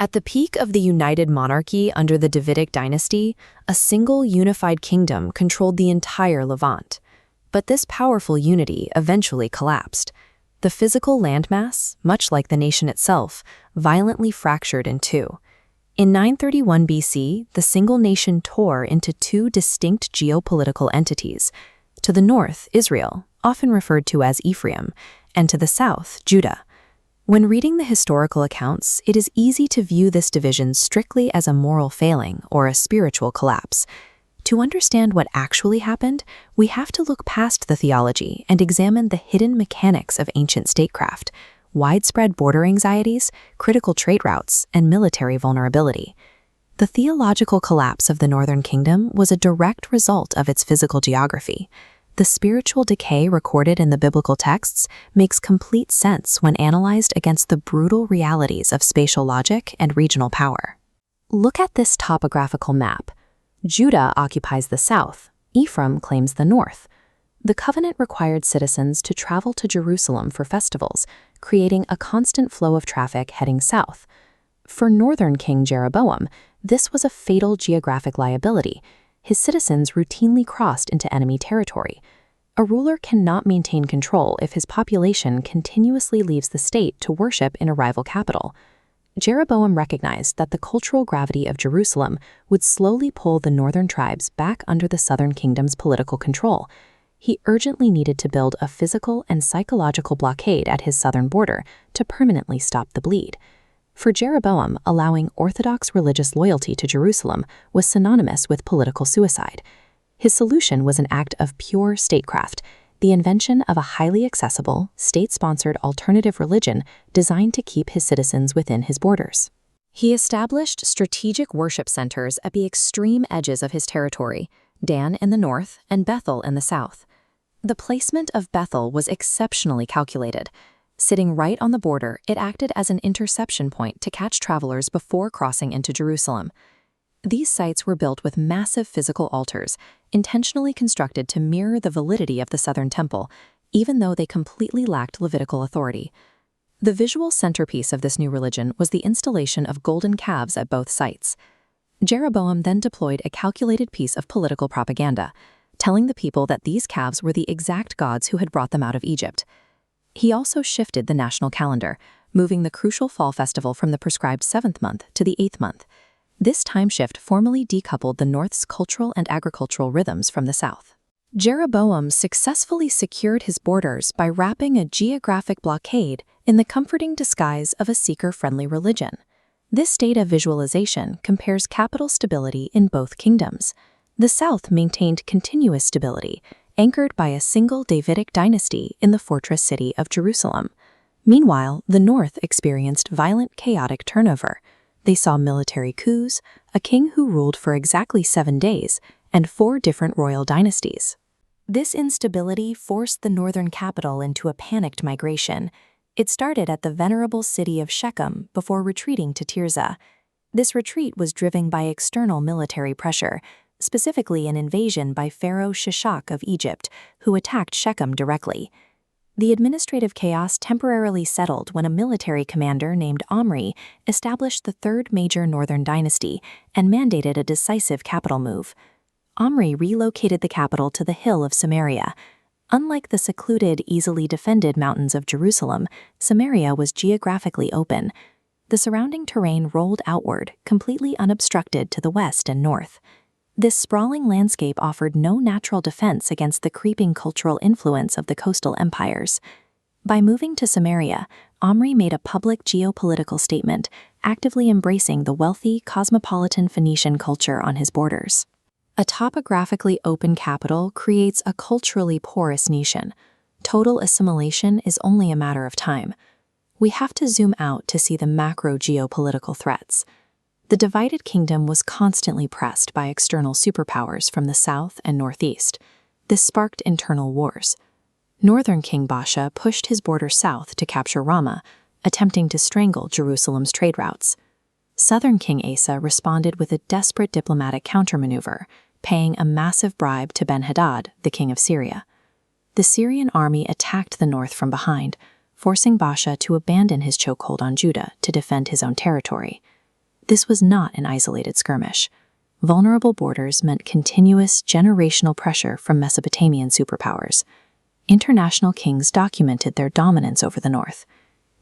At the peak of the united monarchy under the Davidic dynasty, a single unified kingdom controlled the entire Levant. But this powerful unity eventually collapsed. The physical landmass, much like the nation itself, violently fractured in two. In 931 BC, the single nation tore into two distinct geopolitical entities. To the north, Israel, often referred to as Ephraim, and to the south, Judah. When reading the historical accounts, it is easy to view this division strictly as a moral failing or a spiritual collapse. To understand what actually happened, we have to look past the theology and examine the hidden mechanics of ancient statecraft, widespread border anxieties, critical trade routes, and military vulnerability. The theological collapse of the Northern Kingdom was a direct result of its physical geography. The spiritual decay recorded in the biblical texts makes complete sense when analyzed against the brutal realities of spatial logic and regional power. Look at this topographical map. Judah occupies the south, Ephraim claims the north. The covenant required citizens to travel to Jerusalem for festivals, creating a constant flow of traffic heading south. For northern King Jeroboam, this was a fatal geographic liability. His citizens routinely crossed into enemy territory. A ruler cannot maintain control if his population continuously leaves the state to worship in a rival capital. Jeroboam recognized that the cultural gravity of Jerusalem would slowly pull the northern tribes back under the southern kingdom's political control. He urgently needed to build a physical and psychological blockade at his southern border to permanently stop the bleed. For Jeroboam, allowing Orthodox religious loyalty to Jerusalem was synonymous with political suicide. His solution was an act of pure statecraft, the invention of a highly accessible, state-sponsored alternative religion designed to keep his citizens within his borders. He established strategic worship centers at the extreme edges of his territory, Dan in the north and Bethel in the south. The placement of Bethel was exceptionally calculated. Sitting right on the border, it acted as an interception point to catch travelers before crossing into Jerusalem. These sites were built with massive physical altars, intentionally constructed to mirror the validity of the Southern Temple, even though they completely lacked Levitical authority. The visual centerpiece of this new religion was the installation of golden calves at both sites. Jeroboam then deployed a calculated piece of political propaganda, telling the people that these calves were the exact gods who had brought them out of Egypt. He also shifted the national calendar, moving the crucial fall festival from the prescribed 7th month to the 8th month. This time shift formally decoupled the North's cultural and agricultural rhythms from the South. Jeroboam successfully secured his borders by wrapping a geographic blockade in the comforting disguise of a seeker-friendly religion. This data visualization compares capital stability in both kingdoms. The South maintained continuous stability, anchored by a single Davidic dynasty in the fortress city of Jerusalem. Meanwhile, the North experienced violent, chaotic turnover. They saw military coups, a king who ruled for exactly 7 days, and 4 different royal dynasties. This instability forced the northern capital into a panicked migration. It started at the venerable city of Shechem before retreating to Tirzah. This retreat was driven by external military pressure, specifically an invasion by Pharaoh Shishak of Egypt, who attacked Shechem directly. The administrative chaos temporarily settled when a military commander named Omri established the 3rd major northern dynasty and mandated a decisive capital move. Omri relocated the capital to the hill of Samaria. Unlike the secluded, easily defended mountains of Jerusalem, Samaria was geographically open. The surrounding terrain rolled outward, completely unobstructed to the west and north. This sprawling landscape offered no natural defense against the creeping cultural influence of the coastal empires. By moving to Samaria, Omri made a public geopolitical statement, actively embracing the wealthy, cosmopolitan Phoenician culture on his borders. A topographically open capital creates a culturally porous nation. Total assimilation is only a matter of time. We have to zoom out to see the macro geopolitical threats. The divided kingdom was constantly pressed by external superpowers from the south and northeast. This sparked internal wars. Northern King Baasha pushed his border south to capture Ramah, attempting to strangle Jerusalem's trade routes. Southern King Asa responded with a desperate diplomatic countermaneuver, paying a massive bribe to Ben-Hadad, the king of Syria. The Syrian army attacked the north from behind, forcing Baasha to abandon his chokehold on Judah to defend his own territory. This was not an isolated skirmish. Vulnerable borders meant continuous generational pressure from Mesopotamian superpowers. International kings documented their dominance over the north.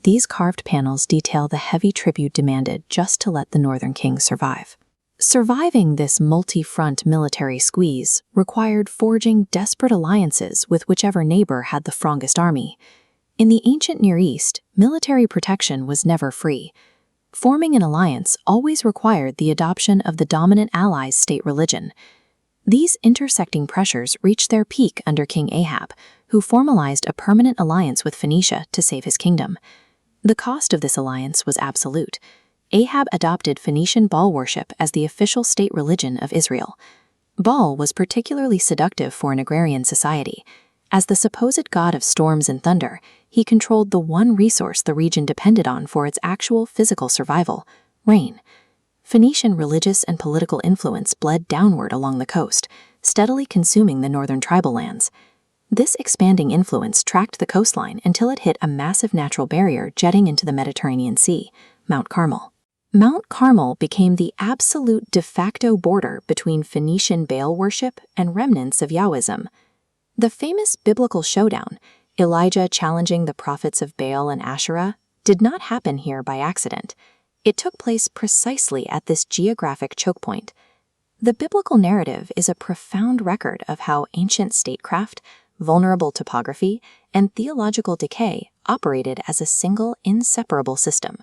These carved panels detail the heavy tribute demanded just to let the northern kings survive. Surviving this multi-front military squeeze required forging desperate alliances with whichever neighbor had the strongest army. In the ancient Near East, military protection was never free. Forming an alliance always required the adoption of the dominant ally's state religion. These intersecting pressures reached their peak under King Ahab, who formalized a permanent alliance with Phoenicia to save his kingdom. The cost of this alliance was absolute. Ahab adopted Phoenician Baal worship as the official state religion of Israel. Baal was particularly seductive for an agrarian society. As the supposed god of storms and thunder, he controlled the one resource the region depended on for its actual physical survival: rain. Phoenician religious and political influence bled downward along the coast, steadily consuming the northern tribal lands. This expanding influence tracked the coastline until it hit a massive natural barrier jetting into the Mediterranean Sea, Mount Carmel. Mount Carmel became the absolute de facto border between Phoenician Baal worship and remnants of Yahwism. The famous biblical showdown, Elijah challenging the prophets of Baal and Asherah, did not happen here by accident. It took place precisely at this geographic choke point. The biblical narrative is a profound record of how ancient statecraft, vulnerable topography, and theological decay operated as a single, inseparable system.